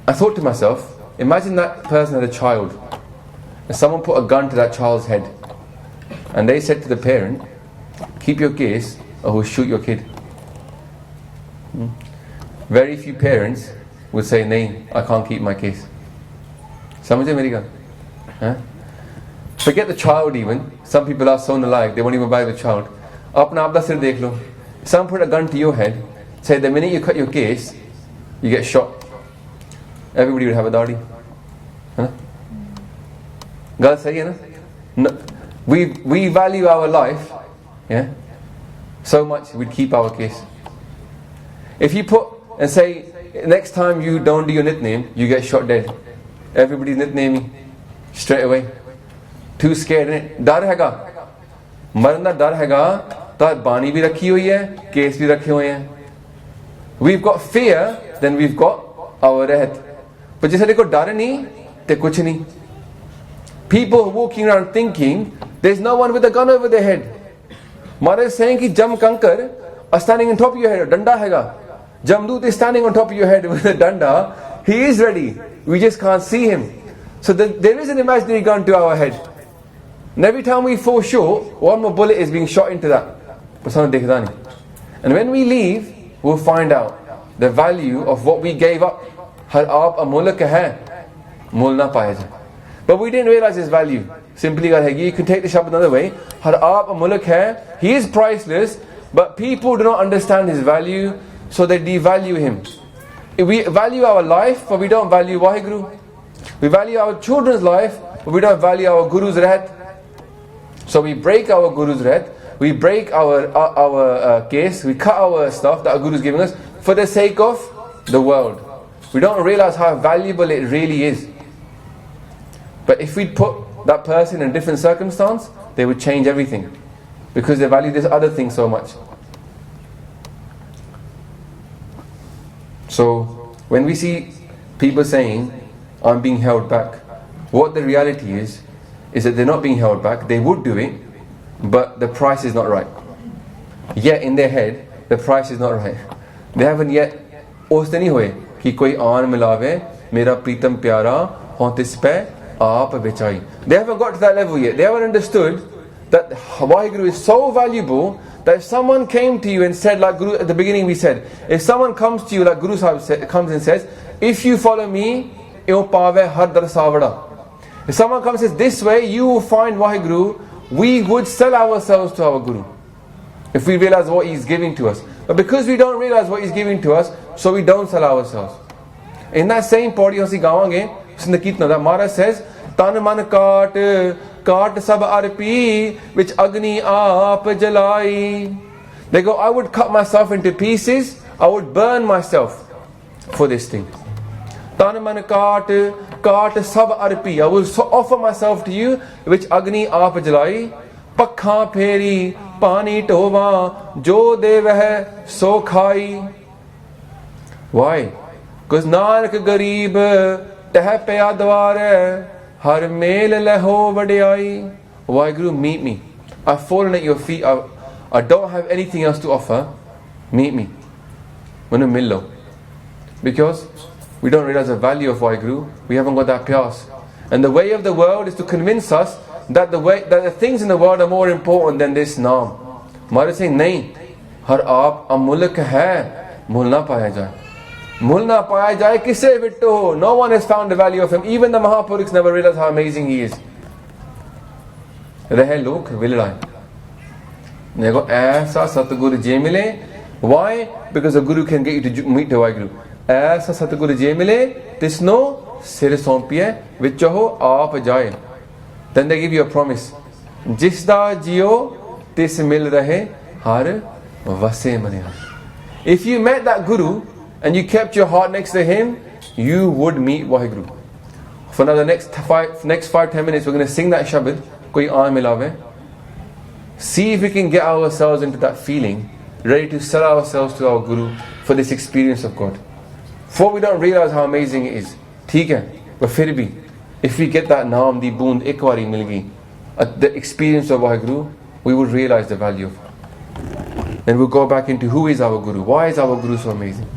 I thought to myself, imagine that person had a child. And someone put a gun to that child's head. And they said to the parent, keep your case or we'll shoot your kid. Very few parents would say, nay, I can't keep my case. Samajhe meri gal? Forget the child even. Some people are so nalayak, they won't even buy the child. Apna aap da sir dekh lo. Someone put a gun to your head, say the minute you cut your case, you get shot. Everybody would have a dadi. Gal sahi hai na? We value our life, yeah, so much we'd keep our case. If you put and say next time you don't do your nickname, you get shot dead. Everybody's nicknaming straight away. Too scared, innit? Dar haiga. Maran da dar haiga. Ta bani bhi rakhi hui hai, case bhi rakhe hue hain. We've got fear, then we've got our rehat. But jise dekho dar nahi, te kuch nahi. People walking around thinking there's no one with a gun over their head. Maharaj is saying ki Jam Kankar are standing on top of your head. Danda haiga. Jamdut is standing on top of your head with a danda. He is ready. We just can't see him. So there is an imaginary gun to our head. And every time we fall short, one more bullet is being shot into that. And when we leave, we'll find out the value of what we gave up. Har aap amulak hai, mul na paaya jaye. But we didn't realize his value. Simply you can take the Shabad another way. Har aap Amulak hai, he is priceless, but people do not understand his value, so they devalue him. We value our life, but we don't value VahiGuru. We value our children's life, but we don't value our Guru's rehat. So we break our Guru's rehat, we break our case, we cut our stuff that our Guru is giving us for the sake of the world. We don't realize how valuable it really is. But if we put that person in a different circumstance, they would change everything, because they value this other thing so much. So when we see people saying, I'm being held back, what the reality is that they're not being held back. They would do it, but the price is not right. Yet in their head, the price is not right. They haven't yet ਉਸ ਤੇ ਨਹੀਂ ਹੋਏ ਕਿ ਕੋਈ ਆਣ ਮਿਲਾਵੇ ਮੇਰਾ ਪ੍ਰੀਤਮ ਪਿਆਰਾ ਹੋਂ ਤਿਸ ਪੈ ਆਪ ਵਿਚਾਈ. They haven't got to that level yet. They haven't understood that VahiGuru is so valuable that if someone came to you and said, like Guru at the beginning we said, if someone comes to you like Guru Sahib comes and says, if you follow me, ion paave har dar savada. If someone comes and says, this way you will find VahiGuru, we would sell ourselves to our Guru if we realize what he's giving to us. But because we don't realize what he's giving to us, so we don't sell ourselves. In that same Pauri ਅਸੀਂ ਗਾਵਾਂਗੇ ਉਸਨੇ ਕੀਰਤਨ ਦਾ Maharaj says, ਤਨ ਮਨ ਕਾਟ ਕਾਟ ਸਭ ਅਰਪੀ ਵਿੱਚ ਅਗਨੀ ਆਪ ਜਲਾਈ. They go, I would cut myself into pieces, I would burn myself for this thing. ਤਨ ਮਨ ਕਾਟ ਕਾਟ ਸਭ ਅਰਪੀ, I will offer myself to you ਵਿੱਚ ਅਗਨੀ ਆਪ ਜਲਾਈ. ਪੱਖਾਂ ਫੇਰੀ ਪਾਣੀ ਢੋਵਾਂ ਜੋ ਦੇਵਹਿ ਸੋ ਖਾਈ. Why? Because ਨਾਨਕ ਗਰੀਬ ਤਹਿ ਪਿਆ ਦਵਾਰੈ ਹਰ ਮੇਲ ਲਹੋ ਵਡਿਆਈ. VahiGuru, meet me. I've fallen at your feet. I don't have anything else to offer. Meet me. Manu millo. Because we don't realize the value of VahiGuru. We haven't got that pyas. And the way of the world is to convince us that the things in the world are more important than this naam. Maharaj is saying, nahi, har aap amulak hai, mul na paaya jaye. Mul na paaya jaye, kisse vitto ho. No one has found the value of him. Even the Mahapurukhs never realized how amazing he is. Rahe lok vilrai. They go, aisa Satguru je mile. Why? Because the Guru can get you to meet the VahiGuru. Aisa Satguru je mile, tisno sir sompiye, vicho ho aap jaye. Then they give you a promise. Jisda jio tis mil rahe har vase mane. If you met that Guru and you kept your heart next to him, you would meet VahiGuru. For now, the next 5-10 minutes, we're going to sing that Shabad. Koi aan milave. See if we can get ourselves into that feeling, ready to sell ourselves to our Guru for this experience of God. For we don't realize how amazing it is. ठीक है, but फिर भी, if we get that naam di boond ek wari mil gayi, the experience of VahiGuru, we would realize the value of it. Then we'll go back into who is our Guru. Why is our Guru so amazing?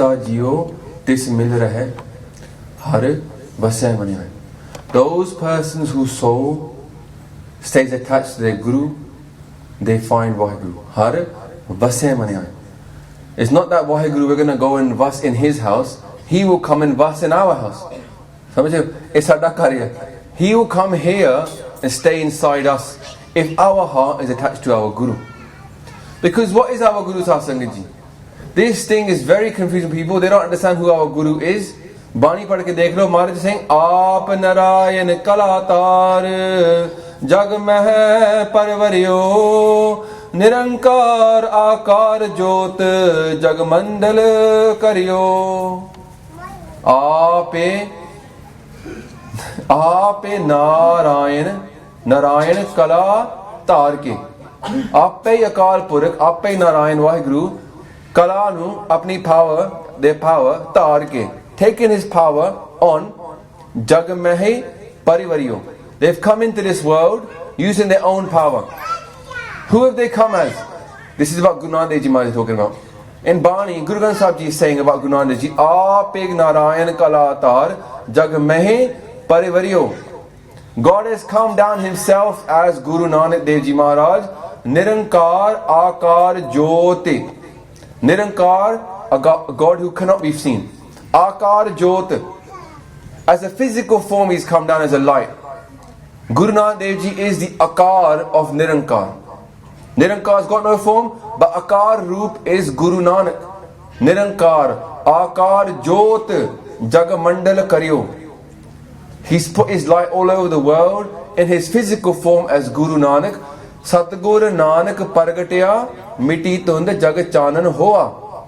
Sista Jio Tis Mil Rahe Har Vasai Mani. Those persons whose soul stays attached to their Guru, they find VahiGuru. Har Vasai Mani. It's not that VahiGuru, we're going to go and vas in his house. He will come and vas in our house. It's our karya. He will come here and stay inside us if our heart is attached to our Guru. Because what is our Guru Sanghaji? This thing is very confusing people. They don't understand who our Guru is. Bani pad ke dekh lo, Maharaj is saying, Aap Narayan Kalatar Jag Meh Parvaryo Nirankar Akar Jot Jag Mandal Karyo. Aape Narayan Narayan Kala Tar ke. Aape Akal Purak, Aape Narayan VahiGuru Kala nu apni power, their power tar ke, taken his power on Jag Mehi Parivaryo. They've come into this world using their own power. Who have they come as? This is what Guru Nanak Dev Ji Maharaj is talking about. In Bani, Guru Granth Sahib Ji is saying about Guru Nanak Dev Ji, Aapeg Narayan Kalatar Jag Mehi Parivaryo. God has come down himself as Guru Nanak Dev Ji Maharaj, Nirankar Akar Jyoti. Nirankar, a God who cannot be seen. Akar Jyot, as a physical form he's come down as a light. Guru Nanak Dev Ji is the Akar of Nirankar. Nirankar's got no form, but Akar Roop is Guru Nanak. Nirankar, Akar Jyot, Jagamandal Karyo. He's put his light all over the world in his physical form as Guru Nanak. Satguru Nanak Pargatya Miti Tund Jagat Chanan Hoa.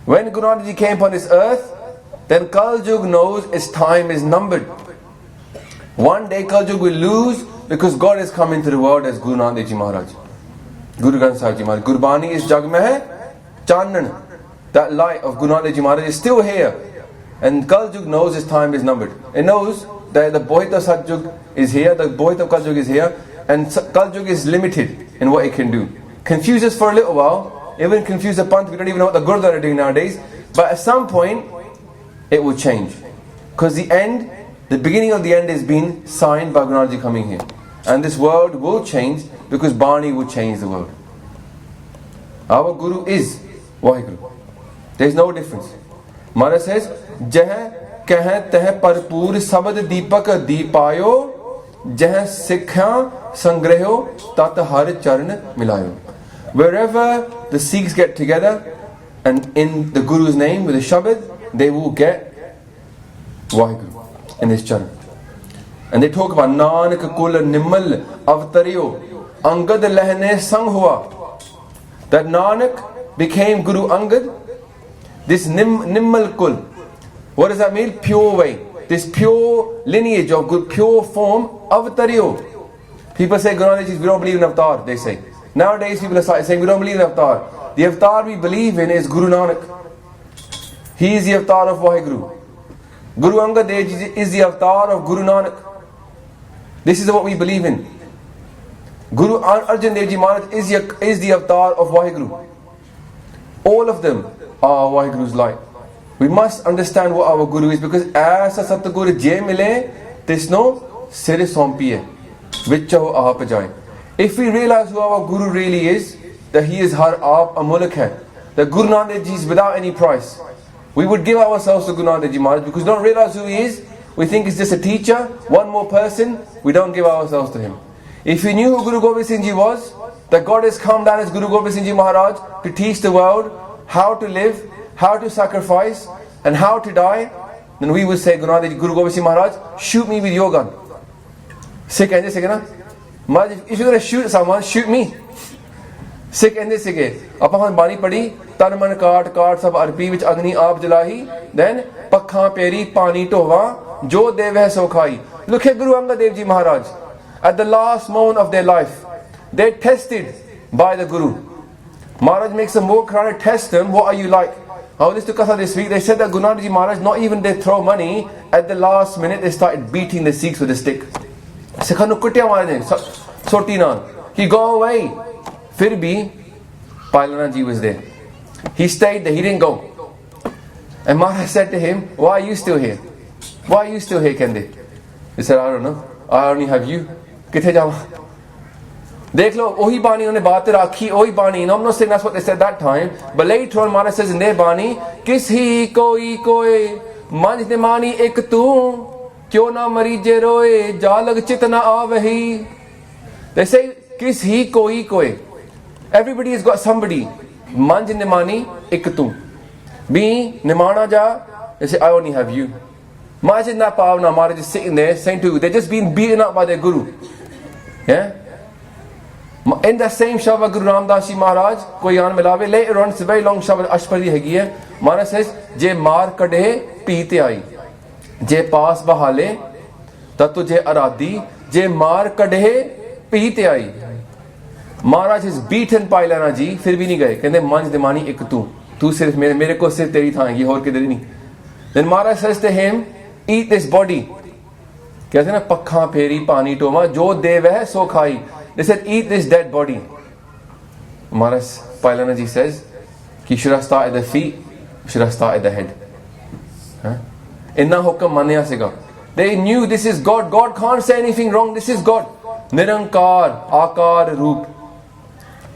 When Guru Nanak Ji came upon this earth, then Kal Yug knows its time is numbered. One day Kal Yug will lose because God has come into the world as Guru Nanak Dev Ji Maharaj. Guru Granth Sahib Ji Maharaj. Gurbani is Jagmeh Chanan. That light of Guru Nanak Dev Ji Maharaj is still here. And Kal Yug knows its time is numbered. It knows that the Bohit of Satyug is here, the Bohit of Kal Yug is here, and Kal Yug is limited in what it can do. Confuse us for a little while, even confuse the Paath, we don't even know what the Gurdwara are doing nowadays, but at some point, it will change. Because the beginning of the end has been signed by Guru Nanak Ji coming here. And this world will change because Bani will change the world. Our Guru is VahiGuru. There is no difference. Maharaj says, Jeh keh teh parpur sabad deepak deepayo Jeh sikhya sangraho tat har charan milayo. Wherever the Sikhs get together and in the Guru's name with the Shabad, they will get VahiGuru in his charan. And they talk about Nanak kul nimmal avtariyo Angad lehne sang hua. That Nanak became Guru Angad. This nimmal kul. What does that mean? Pure way. This pure lineage of good, pure form, avtariyo. People say, Guru Nanak Ji, we don't believe in avatar, they say. Nowadays people are saying, we don't believe in avatar. The avatar we believe in is Guru Nanak. He is the avatar of VahiGuru. Guru Angad Dev Ji is the avatar of Guru Nanak. This is what we believe in. Guru Arjan Dev Ji Maharaj is the avatar of VahiGuru. All of them are VahiGuru's light. We must understand what our Guru is, because aisa Satguru je mile tisno sir sompiye vichaho aap jaye. If we realize who our Guru really is, that he is har aap Amulak hai, that Guru Nanak Dev Ji is without any price, we would give ourselves to Guru Nanak Dev Ji Maharaj, because we don't realize who he is. We think he's just a teacher, one more person. We don't give ourselves to him. If we knew who Guru Gobind Singh Ji was, that God has come down as Guru Gobind Singh Ji Maharaj to teach the world how to live, how to sacrifice, and how to die, then we would say, Guru Gobind Singh Maharaj, shoot me with your gun. Sikh and this again, if you're going to shoot someone, shoot me. Sikh and this again. Apahan Bani Padi, Tanman Kaat Sab Arpi, which Agni Aap Jalahi, then Pakha Peri Pani Tova, Jo Dev Hai Sokhai. Look at Guru Angad Dev Ji Maharaj. At the last moment of their life, they're tested by the Guru. Maharaj makes a more crowded test them. What are you like? I listened to Katha this week. They said that Guru Nanak Ji Maharaj, not even they throw money, at the last minute they started beating the Sikhs with a stick. Sikhanu kutya maarne, soti naan. He go away. Fir bhi, Paaeiaa Ji was there. He stayed there. He didn't go. And Maharaj said to him, why are you still here? Why are you still here, Kende? He said, I don't know. I only have you. Kithe jawa? Dekh lo, ohi bani unne baat rakhi, ohi bani. No, I'm not saying that's what they said that time. But later on, Maharaj says in their bani, Kishi koi koi, manj nimani ek tu, kyo na marije roye, jalag chit na avehi. They say, Kishi koi koi. Everybody has got somebody. Manj nimani ek tu. Me, nimana ja, they say, I only have you. Maharaj is not Pavna, Maharaj is sitting there saying to you, they're just being beaten up by their Guru. Yeah? In the same Shabad Guru Ramdas Ji Maharaj, koi aan milave, later on, it's a very long Shabad Ashpari hegi hai. Maharaj says, Je maar kadhe, peete aayi. Je paas bahale, ta tujhe aradi, je maar kadhe, peete aayi. Maharaj is beaten Paaeiaa ji, fir bhi nahi gaye. Kehte, manj dimani ek tu. Tu sirf mere ko sirf teri thaangi, aur kidhar nahi. Then Maharaj says to him, eat this body. Kehte na, pakha pheri, pani toma, jo dev hai, so khai. They said, eat this dead body. Maharaj Paaeiaa ji says, you should have started the feet, you should have started the head. Inna hukam manya siga. They knew this is God. God can't say anything wrong. This is God. Nirankar, Akar, Roop,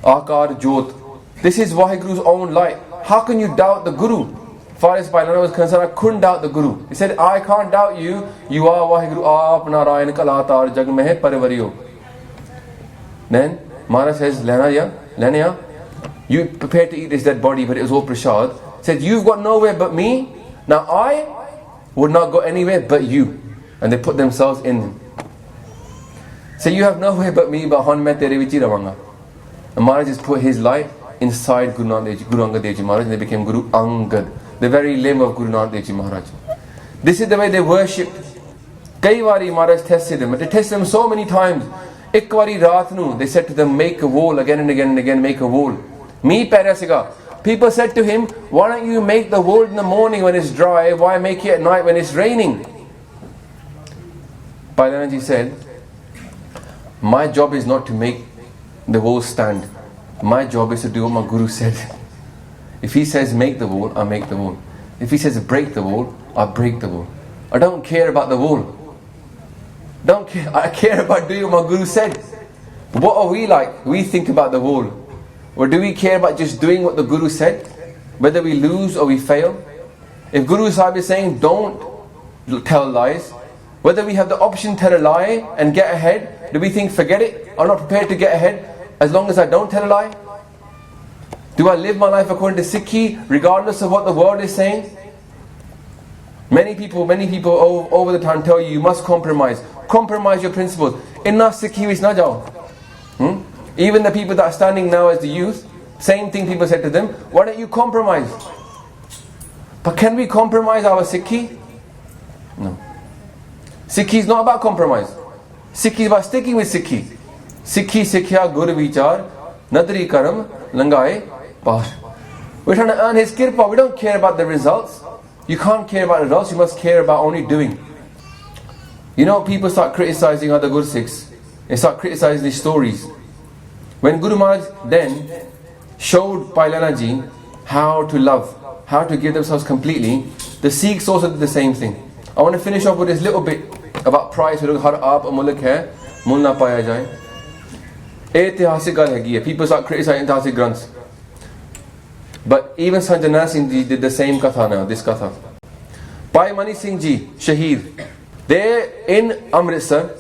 Akar, Jot. This is VahiGuru's own light. How can you doubt the Guru? As far as Paaeiaa was concerned, I couldn't doubt the Guru. He said, I can't doubt you. You are VahiGuru. Aap Narayan Kalatar Jag Mein Parivariyo. Then Maharaj says, Lena, you prepared to eat this dead body, but it was all prasad. Said, you've got nowhere but me. Now I would not go anywhere but you. And they put themselves in him. So you have nowhere but me, but han main tere vich hi ravanga. And Maharaj just put his light inside Guru Angad Dev Ji Maharaj, and they became Guru Angad, the very limb of Guru Nanak Dev Ji Maharaj. This is the way they worshipped. Kai wari Maharaj tested them, but they tested them so many times. Ek wari raat nu, they said to them, make a wall again and again and again, make a wall. Me paira siga. People said to him, why don't you make the wall in the morning when it's dry? Why make it at night when it's raining? Paaeiaa ji said, my job is not to make the wall stand. My job is to do what my Guru said. If he says make the wall, I make the wall. If he says break the wall, I break the wall. I don't care about the wall. Don't care. I care about doing what my Guru said. What are we like? We think about the wall. Or do we care about just doing what the Guru said? Whether we lose or we fail? If Guru Sahib is saying don't tell lies, whether we have the option to tell a lie and get ahead, do we think forget it? I'm not prepared to get ahead as long as I don't tell a lie? Do I live my life according to Sikhi regardless of what the world is saying? Many people over the time tell you must compromise. Compromise your principles. Inna Sikhi vich na jao. Even the people that are standing now as the youth, same thing people said to them, why don't you compromise? But can we compromise our Sikhi? No. Sikhi is not about compromise. Sikhi is about sticking with Sikhi. Sikhi Sikhya Gur Vichar Nadri Karam Langai Paath. We're trying to earn his kirpa. We don't care about the results. You can't care about the results, you must care about only doing. You know, people start criticizing other Gursikhs. They start criticizing these stories. When Guru Maharaj then showed Paaeiaa ji how to love, how to give themselves completely, the Sikhs also did the same thing. I want to finish off with this little bit about pride. Har aap Amulak hai, mul na paaya jaye. Aitihasik gal hegi hai. People start criticizing Aitihasik Granths. But even Sanjana Singh ji did the same Katha now, this Katha. Bhai Mani Singh ji, Shaheed. There in Amritsar,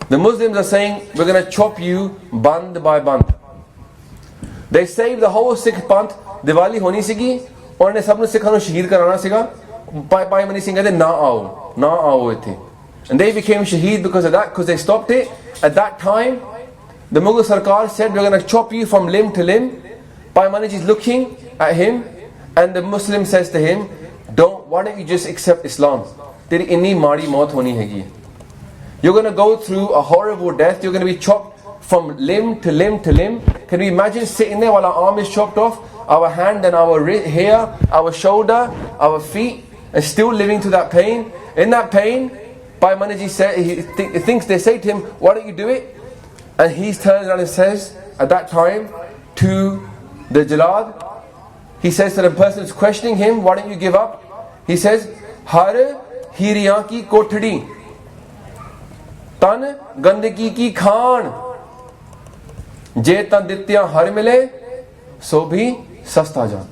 the Muslims are saying, we're going to chop you band by band. They saved the whole Sikh Panth. Diwali honi sigi, aur ne sabnu Sikhanu shaheed karana siga. Bhai Mani Singh said, na aao ite. And they became shaheed because of that, because they stopped it. At that time, the Mughal Sarkar said, we're going to chop you from limb to limb. Bhai Mani is looking at him, and the Muslim says to him, why don't you just accept Islam? Teri inni maadi maut honi hegi. You're going to go through a horrible death. You're going to be chopped from limb to limb to limb. Can you imagine sitting there while our arm is chopped off, our hand and our hair, our shoulder, our feet, and still living through that pain? In that pain, Bhai Mani said, he thinks they say to him, why don't you do it? And he turns around and says, at that time, to the Jalad, he says to the person who's questioning him, why don't you give up? He says, har hiriyan ki kothdi, tan gandagi ki khan, je tan ditya har mile, so bhi sasta jaan.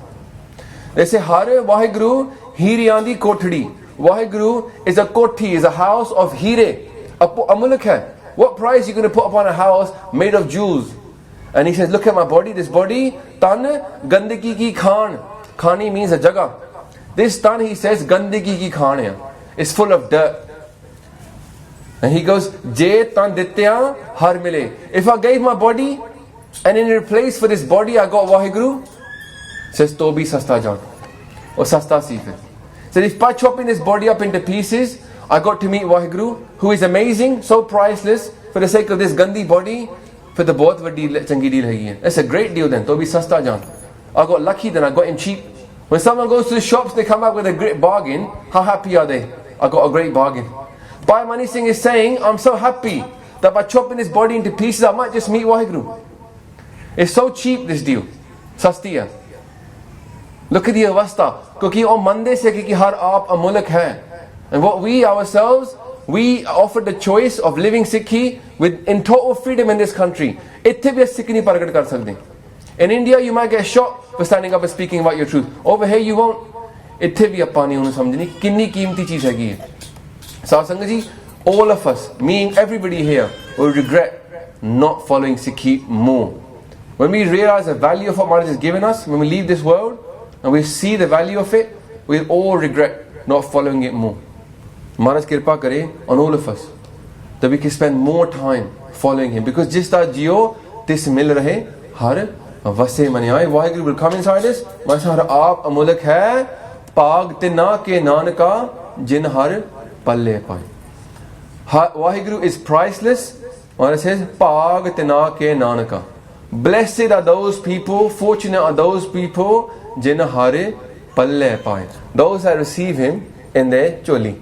They say, har VahiGuru hiriyan di kothdi. VahiGuru is a kothi, is a house of hire. Amulak hai. What price are you going to put upon a house made of jewels? And he says, look at my body, this body, tan gandagi ki khan. Khani means a jagah. This tan, he says, gandagi ki khan hai. It's full of dirt. And he goes, je tan ditya har mile. If I gave my body, and in replace for this body I got VahiGuru, says, to bhi sasta jaan. Or sasta sifit. So if by chopping this body up into pieces, I got to meet VahiGuru, who is amazing, so priceless, for the sake of this gandhi body, for the bahut vadi changi deal hai. It's a great deal then, to bhi sasta jaan. I got lucky then, I got him cheap. When someone goes to the shops, they come out with a great bargain, how happy are they? I got a great bargain. Bhai Mani Singh is saying, I'm so happy that by chopping this body into pieces, I might just meet VahiGuru. It's so cheap, this deal. Sastiya. Look at the avastha. Because on Monday se ki har aap amulak hai. And what we ourselves, we offered the choice of living Sikhi in total freedom in this country. Itthe bhi Sikhi nahi paragat kar sakde. In India, you might get shot for standing up and speaking about your truth. Over here, you won't. Itthe bhi appa nahi hunu samjhni kinni keemti cheez hai. Sahib Sangat ji, all of us, me and everybody here, will regret not following Sikhi more. When we realize the value of what Maharaj has given us, when we leave this world, and we see the value of it, we'll all regret not following it more. Maharaj Kirpa Kare on all of us, that we can spend more time following him. Because jis ta jiyo, tis mil rahe, har vase maniyai. VahiGuru will come inside us. Maharaj says, har aap amulak hai, paag tina ke nanaka, jin har palle pai. VahiGuru is priceless. Maharaj says, paag tina ke nanaka. Blessed are those people, fortunate are those people, jin hare palle pai. Those that receive him in their choli.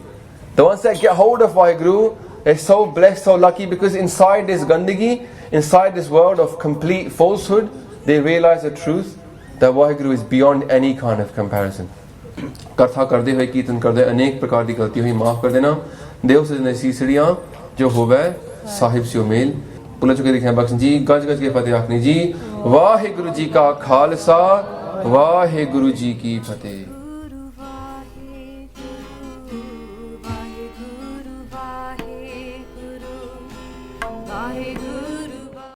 The ones that get hold of VahiGuru, they're so blessed, so lucky, because inside this gandagi, inside this world of complete falsehood, they realize the truth that VahiGuru is beyond any kind of comparison. Katha karde hoye, kirtan karde, anek prakar di galti hoyi maaf kar dena. Dev se nasisadiyan jo hoवे sahib se मेल. पुला चुके दिखे बख्शन जी, गज गज के फतेह आखनी जी. वाहिगुरु जी का खालसा, वाहिगुरु जी की फतेह. VahiGuru